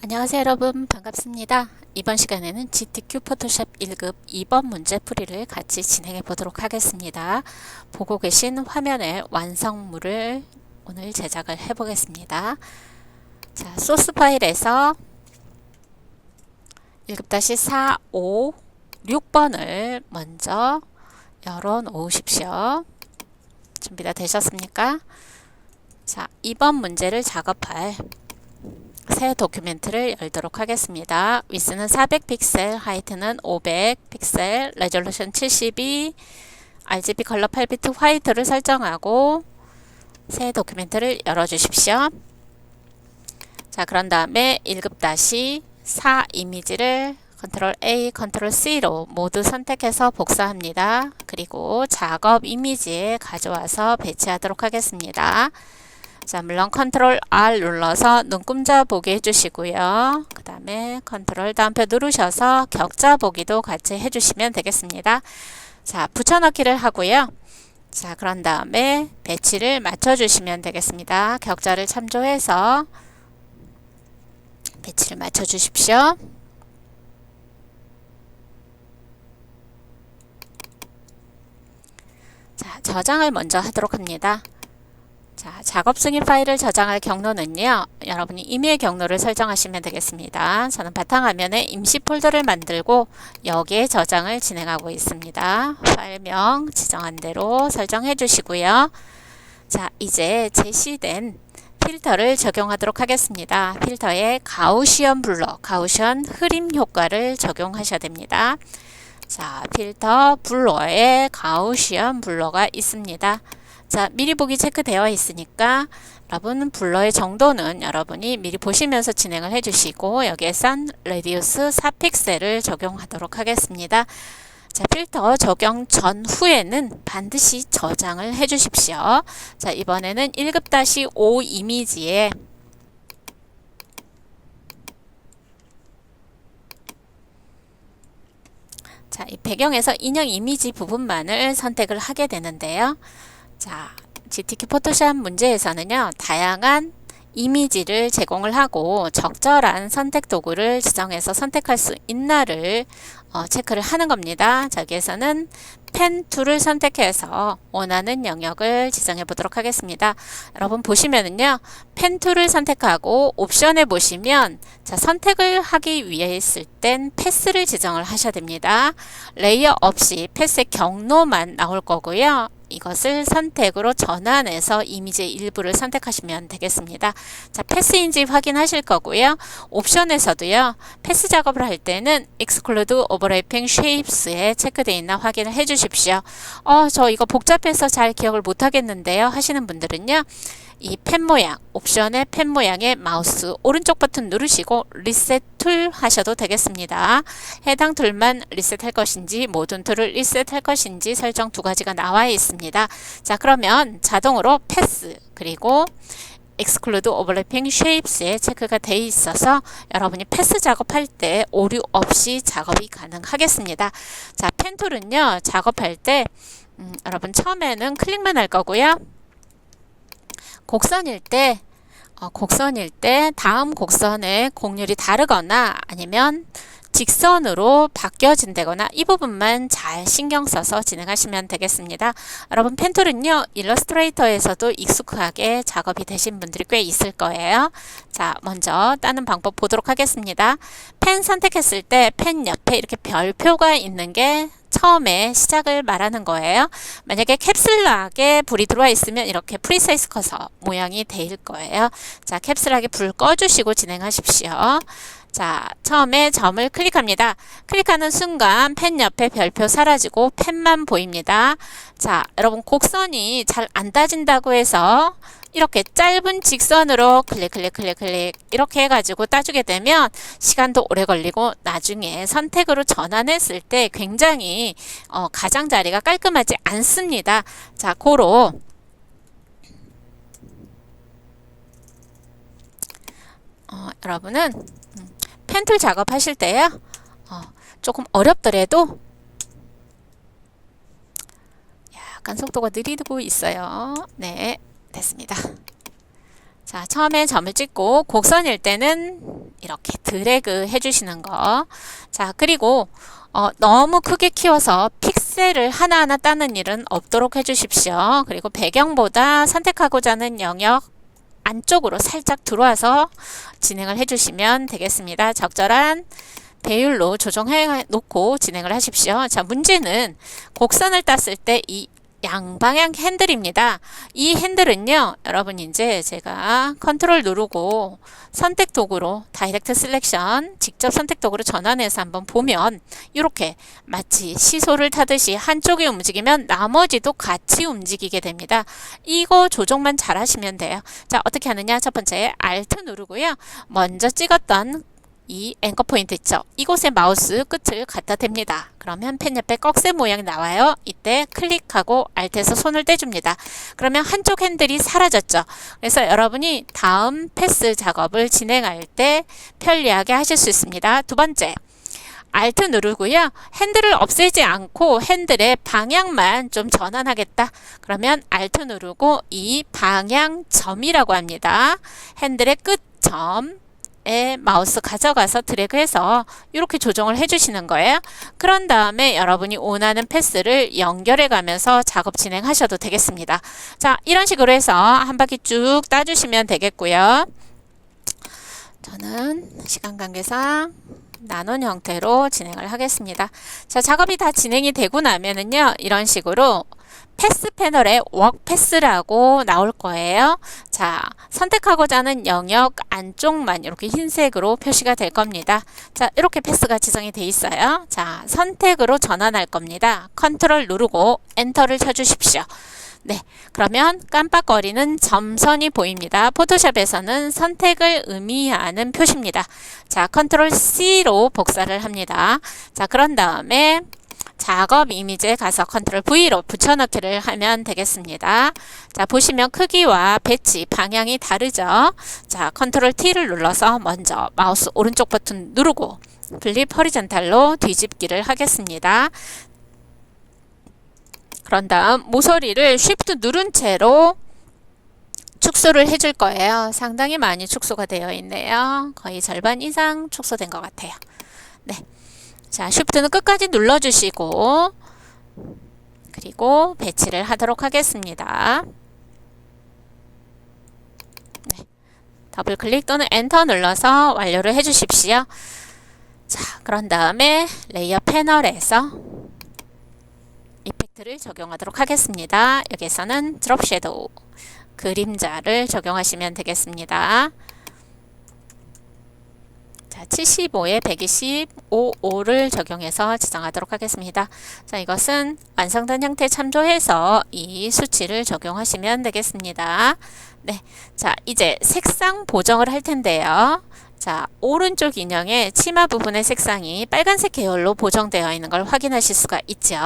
안녕하세요 여러분, 반갑습니다. 이번 시간에는 GTQ 포토샵 1급 2번 문제풀이를 같이 진행해 보도록 하겠습니다. 보고 계신 화면의 완성물을 오늘 제작을 해 보겠습니다. 자, 소스 파일에서 1급-4, 5, 6번을 먼저 열어 놓으십시오. 준비가 되셨습니까? 자, 2번 문제를 작업할 새 도큐멘트를 열도록 하겠습니다. 위스는 400픽셀, 하이트는 500픽셀, 레졸루션 72, RGB 컬러 8비트 화이트를 설정하고 새 도큐멘트를 열어주십시오. 자, 그런 다음에 1급-4 이미지를 컨트롤 A, 컨트롤 C로 모두 선택해서 복사합니다. 그리고 작업 이미지에 가져와서 배치하도록 하겠습니다. 자, 물론 컨트롤 R 눌러서 눈금자 보기 해주시고요. 그 다음에 컨트롤 다운표 누르셔서 격자 보기도 같이 해주시면 되겠습니다. 자, 붙여넣기를 하고요. 자, 그런 다음에 배치를 맞춰주시면 되겠습니다. 격자를 참조해서 배치를 맞춰주십시오. 자, 저장을 먼저 하도록 합니다. 자, 작업 승인 파일을 저장할 경로는요, 여러분이 임의 경로를 설정하시면 되겠습니다. 저는 바탕화면에 임시 폴더를 만들고 여기에 저장을 진행하고 있습니다. 파일명 지정한 대로 설정해 주시고요. 자, 이제 제시된 필터를 적용하도록 하겠습니다. 필터에 가우시언 블러, 가우시언 흐림 효과를 적용하셔야 됩니다. 자, 필터 블러에 가우시언 블러가 있습니다. 자, 미리 보기 체크되어 있으니까 여러분 블러의 정도는 여러분이 미리 보시면서 진행을 해주시고 여기에선 레디우스 4픽셀을 적용하도록 하겠습니다. 자, 필터 적용 전후에는 반드시 저장을 해주십시오. 자, 이번에는 1급-5 이미지에 자, 이 배경에서 인형 이미지 부분만을 선택을 하게 되는데요. 자, GTQ 포토샵 문제에서는요, 다양한 이미지를 제공을 하고 적절한 선택 도구를 지정해서 선택할 수 있나를 체크를 하는 겁니다. 자, 여기에서는 펜 툴을 선택해서 원하는 영역을 지정해 보도록 하겠습니다. 여러분 보시면은요, 펜 툴을 선택하고 옵션에 보시면 자, 선택을 하기 위해 있을 땐 패스를 지정을 하셔야 됩니다. 레이어 없이 패스의 경로만 나올 거고요. 이것을 선택으로 전환해서 이미지의 일부를 선택하시면 되겠습니다. 자, 패스인지 확인하실 거고요. 옵션에서도요, 패스 작업을 할 때는 Exclude Overlapping Shapes에 체크되어 있나 확인을 해 주십시오. 저 이거 복잡해서 잘 기억을 못 하겠는데요 하시는 분들은요, 이 펜 모양, 옵션의 펜 모양의 마우스 오른쪽 버튼 누르시고 리셋 툴 하셔도 되겠습니다. 해당 툴만 리셋할 것인지 모든 툴을 리셋할 것인지 설정 두 가지가 나와 있습니다. 자, 그러면 자동으로 패스 그리고 Exclude Overlapping Shapes에 체크가 되어 있어서 여러분이 패스 작업할 때 오류 없이 작업이 가능하겠습니다. 자, 펜 툴은요, 작업할 때 여러분 처음에는 클릭만 할 거고요. 곡선일 때 다음 곡선의 곡률이 다르거나 아니면 직선으로 바뀌어진다거나 이 부분만 잘 신경 써서 진행하시면 되겠습니다. 여러분 펜툴은요, 일러스트레이터에서도 익숙하게 작업이 되신 분들이 꽤 있을 거예요. 자, 먼저 따는 방법 보도록 하겠습니다. 펜 선택했을 때 펜 옆에 이렇게 별표가 있는 게 처음에 시작을 말하는 거예요. 만약에 캡슐락에 불이 들어와 있으면 이렇게 프리사이즈 커서 모양이 될 거예요. 자, 캡슐락에 불 꺼주시고 진행하십시오. 자, 처음에 점을 클릭합니다. 클릭하는 순간 펜 옆에 별표 사라지고 펜만 보입니다. 자, 여러분 곡선이 잘 안 따진다고 해서 이렇게 짧은 직선으로 클릭 이렇게 해가지고 따주게 되면 시간도 오래 걸리고 나중에 선택으로 전환했을 때 굉장히 가장자리가 깔끔하지 않습니다. 자, 고로 여러분은 펜툴 작업하실 때요, 조금 어렵더라도 약간 속도가 느리고 있어요. 네, 됐습니다. 자, 처음에 점을 찍고 곡선일 때는 이렇게 드래그 해주시는 거. 자, 그리고 너무 크게 키워서 픽셀을 하나하나 따는 일은 없도록 해주십시오. 그리고 배경보다 선택하고자 하는 영역 안쪽으로 살짝 들어와서 진행을 해주시면 되겠습니다. 적절한 배율로 조정해 놓고 진행을 하십시오. 자, 문제는 곡선을 땄을 때 이 양방향 핸들입니다. 이 핸들은요, 여러분 이제 제가 컨트롤 누르고 선택 도구로 다이렉트 셀렉션 직접 선택 도구로 전환해서 한번 보면 이렇게 마치 시소를 타듯이 한쪽이 움직이면 나머지도 같이 움직이게 됩니다. 이거 조정만 잘 하시면 돼요. 자, 어떻게 하느냐? 첫 번째 Alt 누르고요. 먼저 찍었던 이 앵커 포인트 있죠? 이곳에 마우스 끝을 갖다 댑니다. 그러면 펜 옆에 꺽쇠 모양이 나와요. 이때 클릭하고 Alt에서 손을 떼줍니다. 그러면 한쪽 핸들이 사라졌죠. 그래서 여러분이 다음 패스 작업을 진행할 때 편리하게 하실 수 있습니다. 두 번째, Alt 누르고요. 핸들을 없애지 않고 핸들의 방향만 좀 전환하겠다. 그러면 Alt 누르고 이 방향점이라고 합니다. 핸들의 끝점 마우스 가져가서 드래그해서 이렇게 조정을 해주시는 거예요. 그런 다음에 여러분이 원하는 패스를 연결해 가면서 작업 진행하셔도 되겠습니다. 자, 이런 식으로 해서 한 바퀴 쭉 따주시면 되겠고요. 저는 시간 관계상 나눈 형태로 진행을 하겠습니다. 자, 작업이 다 진행이 되고 나면은요, 이런 식으로 패스 패널에 워크 패스라고 나올 거예요. 자, 선택하고자 하는 영역 안쪽만 이렇게 흰색으로 표시가 될 겁니다. 자, 이렇게 패스가 지정이 돼 있어요. 자, 선택으로 전환할 겁니다. 컨트롤 누르고 엔터를 쳐주십시오. 네, 그러면 깜빡거리는 점선이 보입니다. 포토샵에서는 선택을 의미하는 표시입니다. 자, 컨트롤 C로 복사를 합니다. 자, 그런 다음에 작업 이미지에 가서 컨트롤 V로 붙여넣기를 하면 되겠습니다. 자, 보시면 크기와 배치, 방향이 다르죠. 자, 컨트롤 T를 눌러서 먼저 마우스 오른쪽 버튼 누르고 플립 허리전탈로 뒤집기를 하겠습니다. 그런 다음 모서리를 Shift 누른 채로 축소를 해줄 거예요. 상당히 많이 축소가 되어 있네요. 거의 절반 이상 축소된 것 같아요. 네. 자, Shift는 끝까지 눌러주시고 그리고 배치를 하도록 하겠습니다. 네. 더블 클릭 또는 엔터 눌러서 완료를 해주십시오. 자, 그런 다음에 레이어 패널에서 이펙트를 적용하도록 하겠습니다. 여기서는 드롭 섀도우 그림자를 적용하시면 되겠습니다. 자, 75에 125를 적용해서 지정하도록 하겠습니다. 자, 이것은 완성된 형태 참조해서 이 수치를 적용하시면 되겠습니다. 네, 자, 이제 색상 보정을 할 텐데요. 자, 오른쪽 인형의 치마 부분의 색상이 빨간색 계열로 보정되어 있는 걸 확인하실 수가 있죠.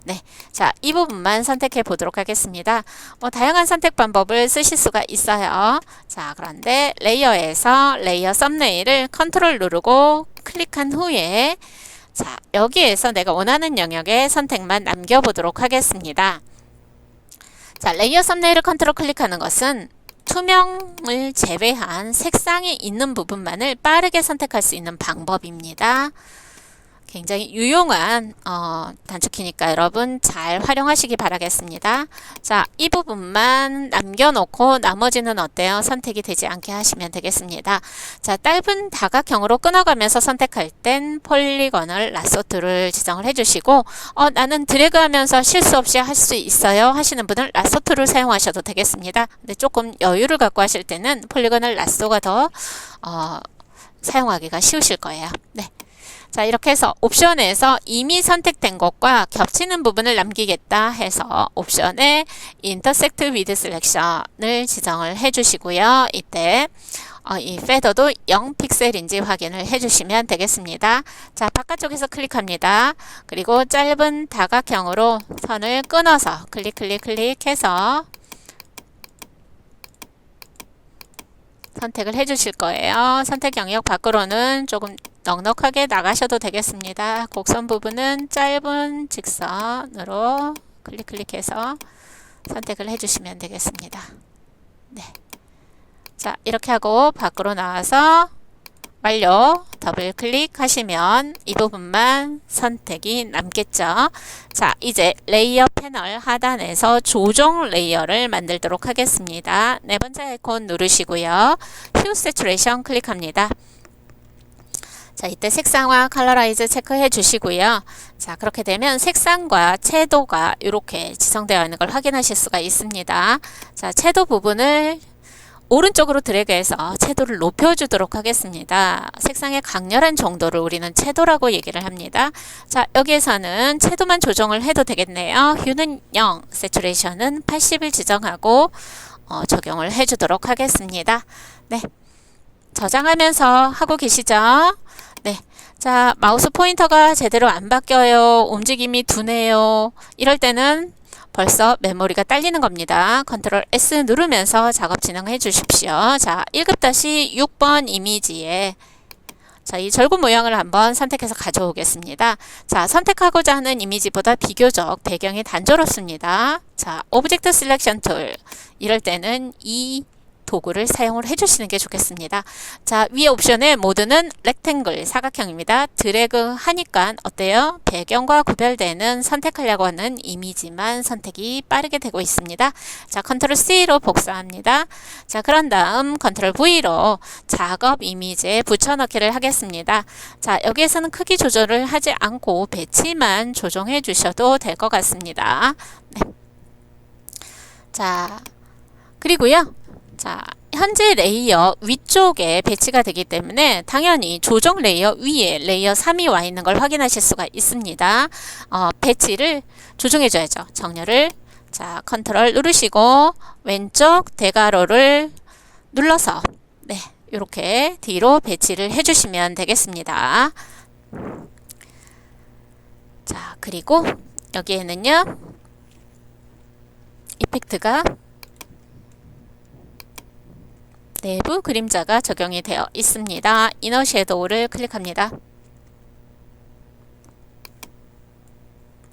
네, 자, 이 부분만 선택해 보도록 하겠습니다. 다양한 선택 방법을 쓰실 수가 있어요. 자, 그런데 레이어에서 레이어 썸네일을 컨트롤 누르고 클릭한 후에 자, 여기에서 내가 원하는 영역의 선택만 남겨보도록 하겠습니다. 자, 레이어 썸네일을 컨트롤 클릭하는 것은 투명을 제외한 색상이 있는 부분만을 빠르게 선택할 수 있는 방법입니다. 굉장히 유용한 단축키니까 여러분 잘 활용하시기 바라겠습니다. 자, 이 부분만 남겨놓고 나머지는 어때요? 선택이 되지 않게 하시면 되겠습니다. 자, 짧은 다각형으로 끊어가면서 선택할 땐 폴리거널 라소트를 지정을 해주시고 나는 드래그하면서 실수 없이 할 수 있어요 하시는 분은 라소트를 사용하셔도 되겠습니다. 근데 조금 여유를 갖고 하실 때는 폴리거널 라소가 더 사용하기가 쉬우실 거예요. 네. 자, 이렇게 해서 옵션에서 이미 선택된 것과 겹치는 부분을 남기겠다 해서 옵션에 Intersect with Selection을 지정을 해주시고요. 이때 이 페더도 0픽셀인지 확인을 해주시면 되겠습니다. 자, 바깥쪽에서 클릭합니다. 그리고 짧은 다각형으로 선을 끊어서 클릭해서 선택을 해주실 거예요. 선택 영역 밖으로는 조금 넉넉하게 나가셔도 되겠습니다. 곡선 부분은 짧은 직선으로 클릭해서 선택을 해주시면 되겠습니다. 네. 자, 이렇게 하고 밖으로 나와서 완료. 더블 클릭하시면 이 부분만 선택이 남겠죠. 자, 이제 레이어 패널 하단에서 조정 레이어를 만들도록 하겠습니다. 네 번째 아이콘 누르시고요. 휴 세츄레이션 클릭합니다. 자, 이때 색상과 컬러라이즈 체크해 주시고요. 자, 그렇게 되면 색상과 채도가 이렇게 지정되어 있는 걸 확인하실 수가 있습니다. 자, 채도 부분을 오른쪽으로 드래그해서 채도를 높여주도록 하겠습니다. 색상의 강렬한 정도를 우리는 채도라고 얘기를 합니다. 자, 여기에서는 채도만 조정을 해도 되겠네요. 휴는 0, 세츄레이션은 80을 지정하고 적용을 해주도록 하겠습니다. 네, 저장하면서 하고 계시죠? 네. 자, 마우스 포인터가 제대로 안 바뀌어요. 움직임이 둔해요. 이럴 때는 벌써 메모리가 딸리는 겁니다. 컨트롤 S 누르면서 작업 진행해 주십시오. 자, 1급-6번 이미지에 자, 이 절구 모양을 한번 선택해서 가져오겠습니다. 자, 선택하고자 하는 이미지보다 비교적 배경이 단조롭습니다. 자, 오브젝트 셀렉션 툴 이럴 때는 이 도구를 사용을 해주시는 게 좋겠습니다. 자, 위에 옵션의 모드는 렉탱글 사각형입니다. 드래그 하니까 어때요? 배경과 구별되는 선택하려고 하는 이미지만 선택이 빠르게 되고 있습니다. 자, 컨트롤 C로 복사합니다. 자, 그런 다음 컨트롤 V로 작업 이미지에 붙여넣기를 하겠습니다. 자, 여기에서는 크기 조절을 하지 않고 배치만 조정해 주셔도 될 것 같습니다. 네. 자, 그리고요. 자, 현재 레이어 위쪽에 배치가 되기 때문에 당연히 조정 레이어 위에 레이어 3이 와 있는 걸 확인하실 수가 있습니다. 배치를 조정해 줘야죠. 정렬을 자, 컨트롤 누르시고 왼쪽 대괄호를 눌러서 네, 이렇게 뒤로 배치를 해 주시면 되겠습니다. 자, 그리고 여기에는요. 이펙트가 내부 그림자가 적용이 되어 있습니다. 이너 섀도우를 클릭합니다.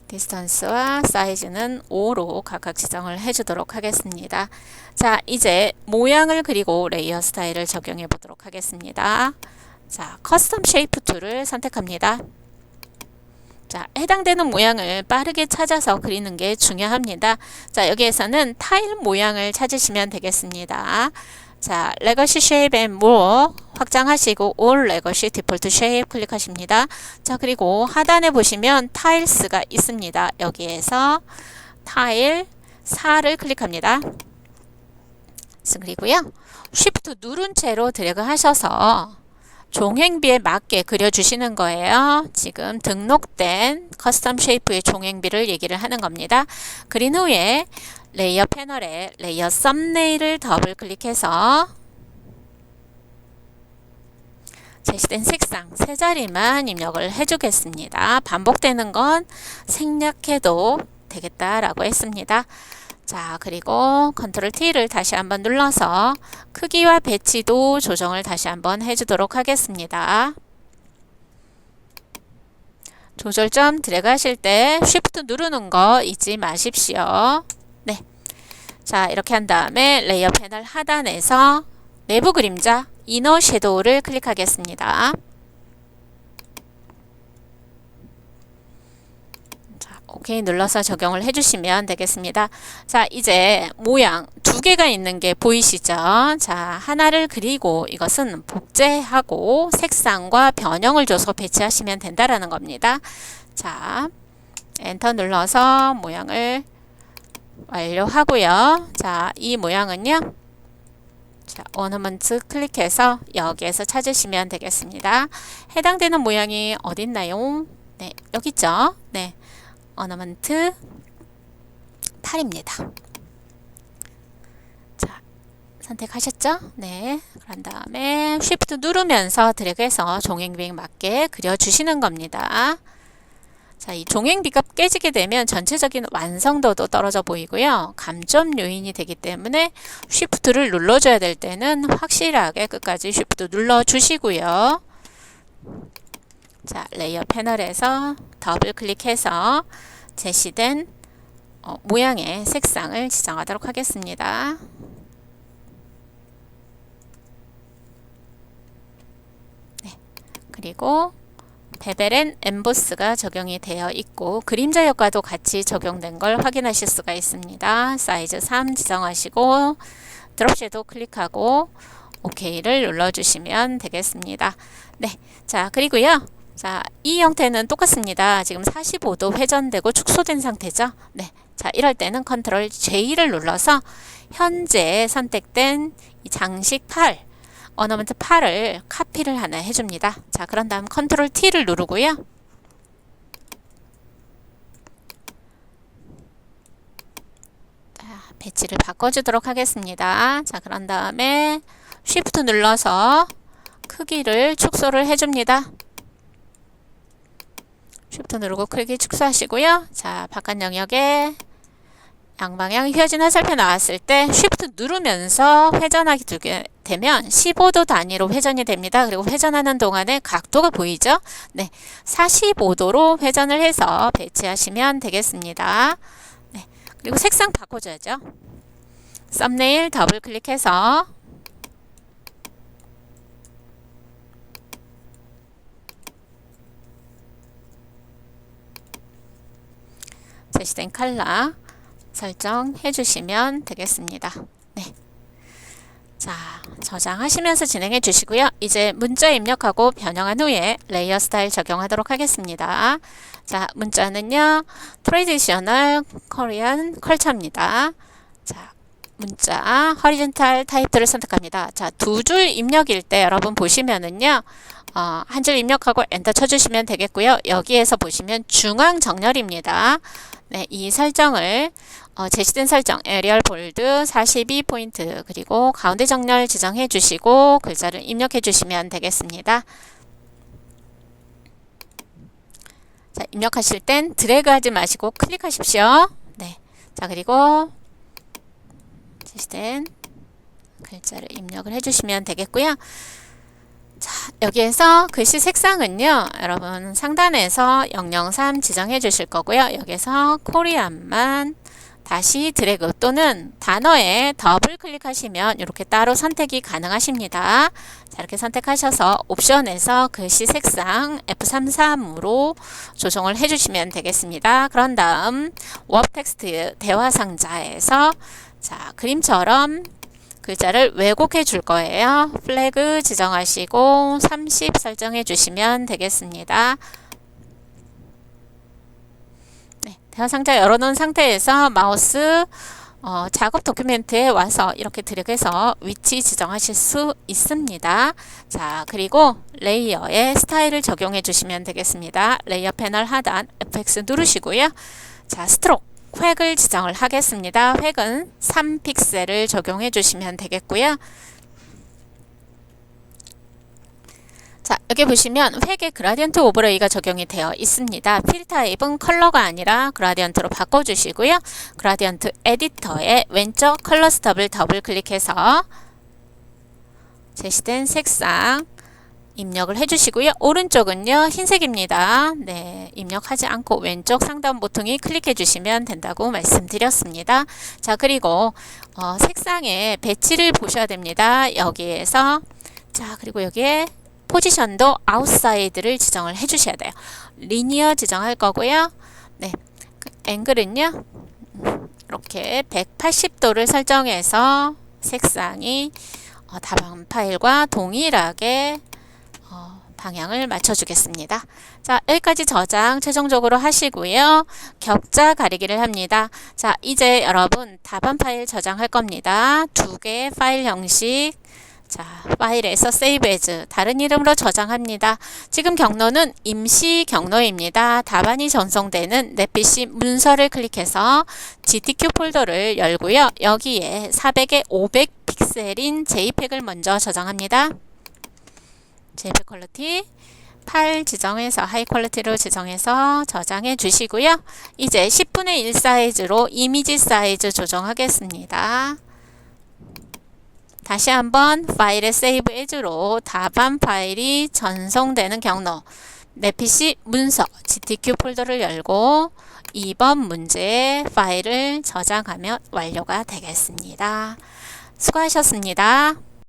디스턴스와 사이즈는 5로 각각 지정을 해주도록 하겠습니다. 자, 이제 모양을 그리고 레이어 스타일을 적용해 보도록 하겠습니다. 자, 커스텀 쉐이프 툴을 선택합니다. 자, 해당되는 모양을 빠르게 찾아서 그리는 게 중요합니다. 자, 여기에서는 타일 모양을 찾으시면 되겠습니다. 자, 레거시 쉐입 앤 모어 확장하시고 올 레거시 디폴트 쉐입 클릭하십니다. 자, 그리고 하단에 보시면 타일스가 있습니다. 여기에서 타일 4를 클릭합니다. 그리고요. 쉬프트 누른 채로 드래그 하셔서 종횡비에 맞게 그려주시는 거예요. 지금 등록된 커스텀 쉐이프의 종횡비를 얘기를 하는 겁니다. 그린 후에 레이어 패널에 레이어 썸네일을 더블 클릭해서 제시된 색상 세 자리만 입력을 해주겠습니다. 반복되는 건 생략해도 되겠다라고 했습니다. 자, 그리고 컨트롤 T를 다시 한번 눌러서 크기와 배치도 조정을 다시 한번 해주도록 하겠습니다. 조절점 드래그 하실 때 쉬프트 누르는 거 잊지 마십시오. 네. 자, 이렇게 한 다음에 레이어 패널 하단에서 내부 그림자 이너 섀도우를 클릭하겠습니다. 자, 오케이 눌러서 적용을 해주시면 되겠습니다. 자, 이제 모양 두 개가 있는 게 보이시죠? 자, 하나를 그리고 이것은 복제하고 색상과 변형을 줘서 배치하시면 된다라는 겁니다. 자, 엔터 눌러서 모양을 완료하고요. 자, 이 모양은요. 자, 오너먼트 클릭해서 여기에서 찾으시면 되겠습니다. 해당되는 모양이 어디 있나요? 네, 여기 있죠? 네. 오너먼트 8입니다. 자, 선택하셨죠? 네. 그런 다음에 쉬프트 누르면서 드래그해서 종횡비에 맞게 그려주시는 겁니다. 자, 이 종횡비가 깨지게 되면 전체적인 완성도도 떨어져 보이고요. 감점 요인이 되기 때문에 쉬프트를 눌러줘야 될 때는 확실하게 끝까지 쉬프트 눌러주시고요. 자, 레이어 패널에서 더블 클릭해서 제시된 모양의 색상을 지정하도록 하겠습니다. 그리고 베벨엔 엠보스가 적용이 되어 있고 그림자 효과도 같이 적용된 걸 확인하실 수가 있습니다. 사이즈 3 지정하시고 드롭 섀도우 클릭하고 OK를 눌러주시면 되겠습니다. 네, 자 그리고요. 자, 이 형태는 똑같습니다. 지금 45도 회전되고 축소된 상태죠. 네, 자 이럴 때는 컨트롤 J를 눌러서 현재 선택된 이 장식 8 어너먼트 8을 카피를 하나 해줍니다. 자, 그런 다음 컨트롤 T를 누르고요. 자, 배치를 바꿔주도록 하겠습니다. 자, 그런 다음에 Shift 눌러서 크기를 축소를 해줍니다. Shift 누르고 크기 축소하시고요. 자, 바깥 영역에 양방향 휘어진 화살표 나왔을 때 Shift 누르면서 회전하게 두게 되면 15도 단위로 회전이 됩니다. 그리고 회전하는 동안에 각도가 보이죠? 네, 45도로 회전을 해서 배치하시면 되겠습니다. 네, 그리고 색상 바꿔줘야죠. 썸네일 더블 클릭해서 제시된 컬러 설정해 주시면 되겠습니다. 네. 자, 저장하시면서 진행해 주시고요. 이제 문자 입력하고 변형한 후에 레이어 스타일 적용하도록 하겠습니다. 자, 문자는요. 트래디셔널 코리안 컬처입니다. 자, 문자 허리젠탈 타입들을 선택합니다. 자, 두 줄 입력일 때 여러분 보시면은요. 한 줄 입력하고 엔터 쳐주시면 되겠고요. 여기에서 보시면 중앙 정렬입니다. 네, 이 설정을 제시된 설정 에리얼 볼드 42포인트 그리고 가운데 정렬 지정해 주시고 글자를 입력해 주시면 되겠습니다. 자, 입력하실 땐 드래그 하지 마시고 클릭하십시오. 네, 자 그리고 제시된 글자를 입력을 해 주시면 되겠고요. 자, 여기에서 글씨 색상은요, 여러분 상단에서 003 지정해 주실 거고요. 여기서 코리안만 다시 드래그 또는 단어에 더블 클릭하시면 이렇게 따로 선택이 가능하십니다. 자, 이렇게 선택하셔서 옵션에서 글씨 색상 F33으로 조정을 해주시면 되겠습니다. 그런 다음 워드 텍스트 대화 상자에서 자, 그림처럼 글자를 왜곡해 줄 거예요. 플래그 지정하시고 30 설정해 주시면 되겠습니다. 네, 대화 상자 열어놓은 상태에서 마우스 작업 도큐멘트에 와서 이렇게 드래그해서 위치 지정하실 수 있습니다. 자, 그리고 레이어에 스타일을 적용해 주시면 되겠습니다. 레이어 패널 하단 FX 누르시고요. 자, 스트로크 획을 지정을 하겠습니다. 획은 3픽셀을 적용해 주시면 되겠고요. 자, 여기 보시면 획에 그라디언트 오버레이가 적용이 되어 있습니다. 필 타입은 컬러가 아니라 그라디언트로 바꿔주시고요. 그라디언트 에디터에 왼쪽 컬러 스톱을 더블 클릭해서 제시된 색상 입력을 해주시고요. 오른쪽은요 흰색입니다. 네, 입력하지 않고 왼쪽 상단 보통이 클릭해 주시면 된다고 말씀드렸습니다. 자, 그리고 색상의 배치를 보셔야 됩니다. 여기에서 자, 그리고 여기에 포지션도 아웃사이드를 지정을 해 주셔야 돼요. 리니어 지정할 거고요. 네, 앵글은요 이렇게 180도를 설정해서 색상이 다방 파일과 동일하게 방향을 맞춰주겠습니다. 자, 여기까지 저장 최종적으로 하시고요. 격자 가리기를 합니다. 자, 이제 여러분 답안 파일 저장할 겁니다. 두 개의 파일 형식. 자, 파일에서 Save As 다른 이름으로 저장합니다. 지금 경로는 임시 경로입니다. 답안이 전송되는 내 PC 문서를 클릭해서 GTQ 폴더를 열고요. 여기에 400에 500 픽셀인 JPEG을 먼저 저장합니다. JPEG 퀄리티 파일 지정해서 하이 퀄리티로 지정해서 저장해 주시고요. 이제 10분의 1 사이즈로 이미지 사이즈 조정하겠습니다. 다시 한번 파일에 Save As로 답안 파일이 전송되는 경로 내 PC 문서 GTQ 폴더를 열고 2번 문제의 파일을 저장하면 완료가 되겠습니다. 수고하셨습니다.